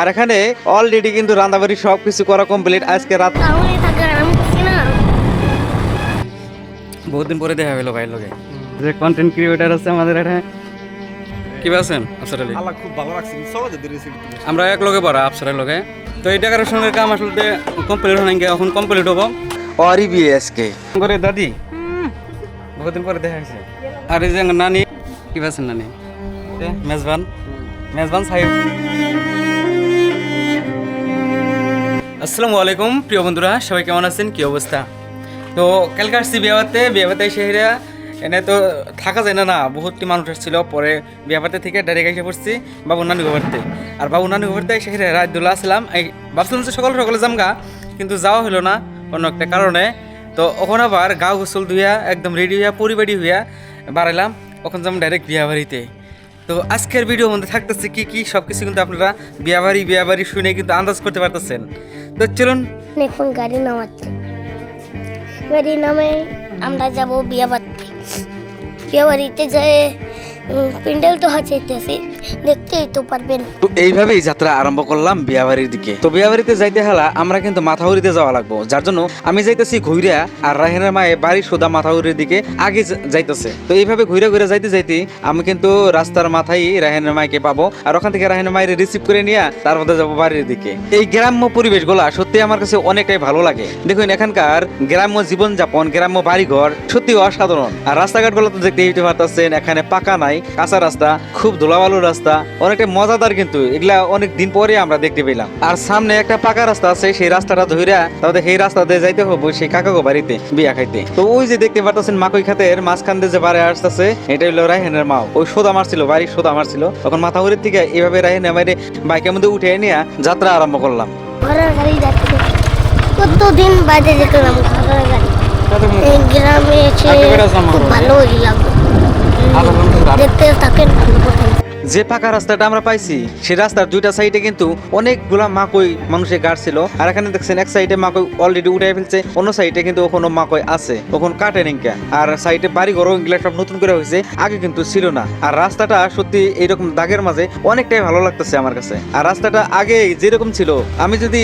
আর এখানে অলরেডি কিন্তু রান্নাবাড়ি সবকিছু করা কমপ্লিট। আজকে রাত বহুত দিন পরে দেখা হলো ভাই লোকে, যে কন্টেন্ট ক্রিয়েটর আছে আমাদের এখানে। কি আছেন আফসার আলী? আল্লাহ খুব ভালো লাগছে। চলো যে রেসিপি আমরা এক লগে পড়া আফসারের লগে। তো এই ডেকোরেশনের কাম আসলে কমপ্লিট হয়ে গিয়ে এখন কমপ্লিট হবো। অরি বিএসকে করে দাদি বহুত দিন পরে দেখা হয়েছে। আর এই যে নানি, কি আছেন নানি? মেজবান মেজবান সাহেব। আসসালামু আলাইকুম প্রিয় বন্ধুরা, সবাই কেমন আছেন, কি অবস্থা? তো কালকে আসছি বিয়াবাতে শহরে। এনে তো থাকা যায় না, বহুতটি মানুষ আসছিল। পরে বিয়াবাতে থেকে ডাইরেক্ট এসে পড়ছি বাবু নানি ঘরতে। আর বাবু নানি ঘরতে সেখানে রাত দোলা আসলাম। এই ভাবছিলাম যে সকালে যামগা, কিন্তু যাওয়া হলো না অন্য একটা কারণে। তো ওখানে আবার গাও গোসল ধুইয়া একদম রেডি হইয়া পরিবাড়ি হইয়া বাড়াইলাম। ওখানে যাম ডাইরেক্ট বিয়াবাড়িতে। তো আজকের ভিডিওর মধ্যে থাকতেছে কি সব কিছু কিন্তু আপনারা বিয়াবাড়ি শুনে কিন্তু আন্দাজ করতে পারতেছেন। তো চলুন এখন গাড়ি নামাচ্ছে। গাড়ি নামে আমরা যাব বিয়াবাড়িতে যেয়ে প্যান্ডেল তো হাঁচাইতেছি, দেখতেই তো পারবেন। তো এইভাবেই যাত্রা আরম্ভ করলাম বিয়াবাড়ির দিকে। তো বিয়াবাড়িতে যাইতে হলা আমরা কিন্তু মাথাউরিতে যাওয়া লাগবো, যার জন্য আমি যাইতেছি ঘুরিয়া। আর রাহেনের মায়ে বাড়ি সোদা মাথাউরির দিকে আগে যাইতেছে। তো এইভাবে ঘুরে যাইতে আমি কিন্তু রাস্তার মাথায় রাহেনের মাইকে পাবো। আর ওখান থেকে রাহেনের মায়ের রিসিভ করে নিয়ে তার মধ্যে যাবো বাড়ির দিকে। এই গ্রাম্য পরিবেশ গুলা সত্যি আমার কাছে অনেকটাই ভালো লাগে। দেখুন এখানকার গ্রাম্য জীবনযাপন, গ্রাম্য বাড়িঘর সত্যি অসাধারণ। আর রাস্তাঘাট গুলো তো দেখতে পারতেছেন, এখানে পাকা নাই, কাঁচা রাস্তা, খুব ধুলাবালু রাস্তা, অনেকটা মজাদার। কিন্তু এগুলা অনেক দিন পরে আমরা দেখতে পেলাম। আর সামনে একটা পাকা রাস্তা আছে, সেই রাস্তাটা ধইরা তাহলে সেই রাস্তা দিয়ে যাইতে হবে সেই কাকাগো বাড়িতে বিয়া খাইতে। তো ওই যে দেখতে পারতেছেন মাকই খাতের মাঝখান দিয়ে যে বাড়ি আসতেছে, এটা হলো রায়হানের মা। ওই সোদা মারছিল, বাড়ি সোদা মারছিল। তখন মাথাউরির থেকে এইভাবে রায়হানের মায়ের বাইকের মধ্যে উঠে নিয়ে যাত্রা আরম্ভ করলাম। ঘোড়ার গাড়ি যাচ্ছে, কতদিন বাদে দেখলাম ঘোড়ার গাড়ি। এই গ্রামে এসে খুব ভালোই লাগলো। দেখতে থাকেন। যে পাকা রাস্তাটা আমরা পাইছি, সেই রাস্তার দুইটা সাইডে কিন্তু অনেকগুলা মাকই মানুষের গাছ ছিল। আর এখানে দেখছেন এক সাইডে মাকই অলরেডি উঠে ফেলছে, অন্য সাইডে কিন্তু ওখানে মাকই আছে, ওখান কাটে নিকা। আর সাইডে বাড়ি ঘর এগুলা সব নতুন করে হয়েছে, আগে কিন্তু ছিল না। আর রাস্তাটা সত্যি এইরকম দাগের মাঝে অনেকটাই ভালো লাগতেছে আমার কাছে। আর রাস্তাটা আগে যেরকম ছিল, আমি যদি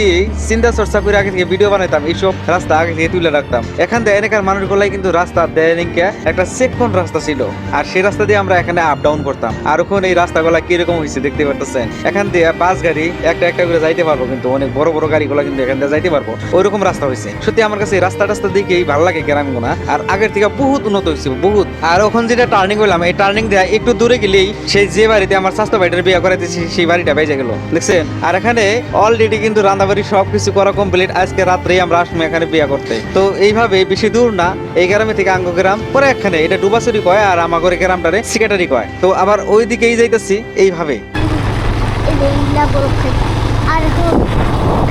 চিন্তা চর্চা করে আগে থেকে ভিডিও বানাইতাম, এইসব রাস্তা আগে থেকে তুলে রাখতাম। এখান থেকে এনেকার মানুষগুলাই কিন্তু রাস্তা দেয় নিকা একটা চেকপয়েন্ট রাস্তা ছিল। আর সেই রাস্তা দিয়ে আমরা এখানে আপ ডাউন করতাম। আর ওখানে এই রাস্তাগুলা কিরকম হয়েছে দেখতে পারতেছেন। এখান দিয়ে বাস গাড়ি একটা করে যাইতে পারবো, কিন্তু অনেক বড় গাড়িগুলো কিন্তু এখান দিয়ে যাইতে পারবো, ওইরকম রাস্তা হয়েছে। সত্যি আমার কাছে এই রাস্তা দিকেই ভালো লাগে গ্রামগুনা। আর আগের থেকে বহুত উন্নত হয়েছে, বহুত। আর ওখানে যেটা টার্নিং হইলাম, এই টার্নিং দিয়ে একটু দূরে গেলেই সেই যে বাড়িতে আমার স্বাস্থ্য ভাইটার বিয়ে করাইতেছি সেই বাড়িটা বেজে গেল, দেখছেন। আর এখানে অলরেডি কিন্তু রান্নাবাড়ি সবকিছু করা কমপ্লিট। আজকে রাত্রেই আমরা আসবো এখানে বিয়ে করতে। তো এইভাবে বেশি দূর না, এই গ্রামে থেকে আঙ্গ গ্রাম, পরে এখানে এটা ডুবাসুরি কয়, আর আমাগরে গ্রামটারে সিকাটারি কয়। তো আবার ওই দিকেই যাইতেছি এইভাবে। আর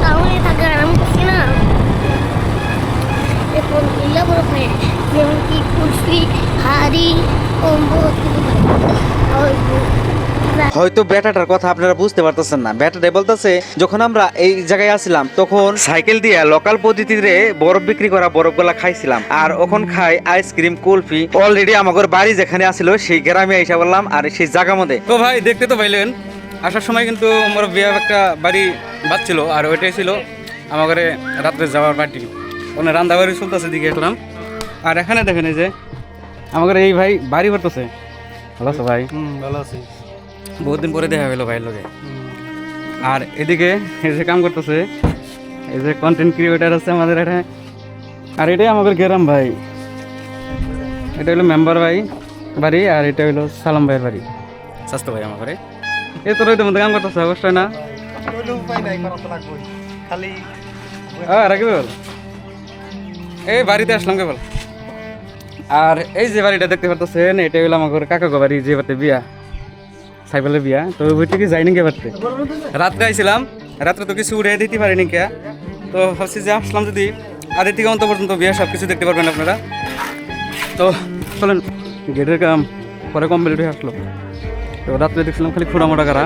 টাউনে থাকা আরাম করছি না, এখন ইল্লা বড় খাই, যেমন কি কুলফি, হাড়ি, কম্বল। হয়তো বেটাটার কথা আপনারা বুঝতে পারতেছেন না। বেটাটাই বলতেছে, যখন আমরা এই জায়গায় আসছিলাম তখন সাইকেল দিয়ে লোকাল পদ্ধতিতে বরফ বিক্রি করা বরফগুলা খাইছিলাম। আর ওখান খাই আইসক্রিম, কুলফি। অলরেডি আমাদের বাড়ি যেখানে আসছিল সেই গ্রামে এসে বললাম, আর সেই জায়গার মধ্যে। তো ভাই দেখতে তো পাইলেন, আসার সময় কিন্তু আমার বিয়ে একটা বাড়ি বাজছিল, আর ওইটাই ছিল আমাদের রাত্রে যাওয়ার পার্টি। ওখানে রান্না বাড়ি চলতেছে দিকে এলাম। আর এখানে দেখেন এই যে আমাদের এই ভাই বাড়ি করতেছে। ভালো আছো ভাই? ভালো আছি। বহুত দিন পরে দেখা হলো ভাইয়ের লগে। আর এদিকে এই যে কাম করতেছে, এই যে কন্টেন্ট ক্রিয়েটর আছে আমাদের এখানে। আর এটাই আমাদের গ্রাম ভাই, এটা হলো মেম্বার ভাই বাড়ি। আর এটা হলো সালাম ভাইয়ের বাড়ি, স্বাস্থ্য ভাই আমার ঘরে। এই তোর ওইটার মধ্যে কাম করতেছে, অবশ্যই না খালি রাখি বল। এই বাড়িতে আসলাম কেবল। আর এই যে বাড়িটা দেখতে পারতেছেন, এটা হলো আমার কাকা বাড়ি, যে বাড়িতে বিয়া, সাইকেলের বিয়া। তো ওইটা কি যাইনি কে পারতে, রাত্রে আইছিলাম, রাত্রে তো কিছু উড়ে দিতে পারিনি কে। তো ভাবছি যে আসলাম যদি আধের থেকে অন্ত পর্যন্ত বিয়া সব কিছু দেখতে পারবেন আপনারা। তো চলেন, গেটের কাম পরে কমপ্লিট হয়ে আসলো। তো রাত্রে দেখছিলাম খালি খুঁড়ামোটা কারা,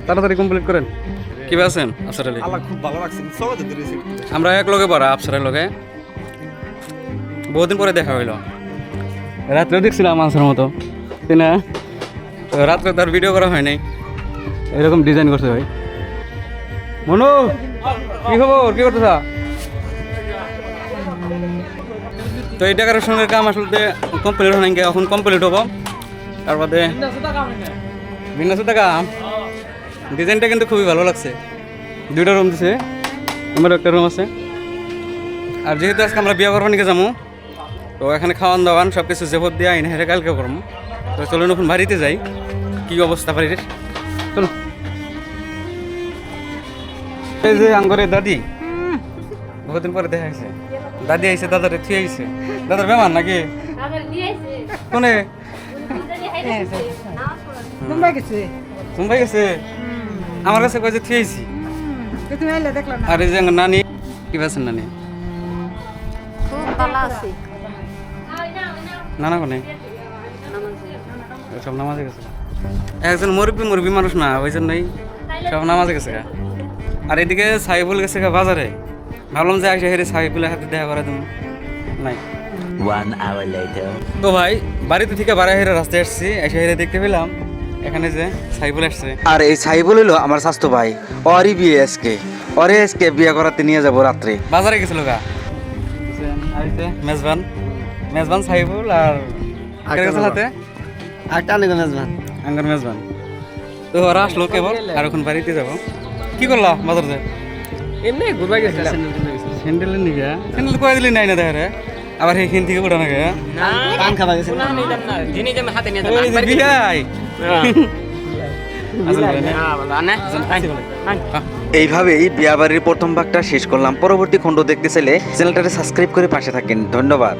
তাড়াতাড়ি কমপ্লিট করেন। কি আছেন আফসার আলী? আল্লাহ খুব ভালো লাগছে। চলো যে রেসিপি আমরা এক লগে পড়া আফসারের লগে, বহুদিন পরে দেখা হইলো। রাত্রেও দেখছিলাম মানুষের মতো, তাই না? তো রাত্রে তার ভিডিও করা হয় নাই, এরকম ডিজাইন করছে ভাই। মনু কি খবর, কি করতেছ? তো এই ডেকোরেশনের কাম আসলে কমপ্লিট হয় না, এখন কমপ্লিট হবো। তারপরে বিন্যাসের কাম ডিজাইনটা কিন্তু খুবই ভালো লাগছে। 2টা রুম দিছে, আমার একটা রুম আছে। আর যেহেতু আজকে আমরা বিয়ে করবো নিকে যাবো, তো এখানে খাওয়ান দাওয়ান সব কিছু জেপত দিয়ে আইন হেরে কালকে করবো। তো চলুন এখন বাড়িতে যাই, কি অবস্থা বাড়ির। চলো, এই যে আঙ্গরের দাদি, বহুদিন পরে দেখা হয়েছে। দাদি আইছে, দাদারে থুয়ে আইছে। দাদার বেমার নাকি? কোনে মুম্বাই গেছে? আমার কাছে কয়ে যে থুয়ে আইছি। আর এই যে আমার নানি, কি আছেন নানি? নানা কোনে? সব নামাজে গেছে। একজন মুরব্বী মানুষ না, ওই জন্যই সব নামাজে গেছে। আর এদিকে সাইফুল গেছে বাজারে। ভাবলাম যে আসে হেরে সাইফুলের হাতে দেখা করে দেবো, নাই। 1 hour later. তো ভাই বাড়িতে থেকে বাড়ি হেরে রাস্তায় আসছি, এসে হেরে দেখতে পেলাম এখানে যে সাইফুল আসছে। আর এই সাইবুল হলো আমার স্বাস্থ্য ভাই, ওরই বিয়ে আজকে, ওরে আজকে বিয়ে করাতে নিয়ে যাবো রাত্রে। বাজারে গেছিল গা। মেজবান মেজবান সাইফুল আর হাতে আঙ্গার মেজবান। তো ওরা আসলো কেবল, আর এখন বাড়িতে যাবো। কি করলা বাজার যায়? এমনি ঘুরবা গেছিলাম। স্যান্ডেল নিয়ে স্যান্ডেল কয়ে দিলি নাই না দেখে, আবার এইখান থেকে উঠা নাকি? পান খাবা গেছিলাম। না নিলাম না, জিনি যে হাতে নিয়ে ওই যে বিয়াই। এইভাবেই বিয়া বাড়ির প্রথম ভাগটা শেষ করলাম। পরবর্তী খণ্ড দেখতে চাইলে চ্যানেলটাকে সাবস্ক্রাইব করে পাশে থাকেন। ধন্যবাদ।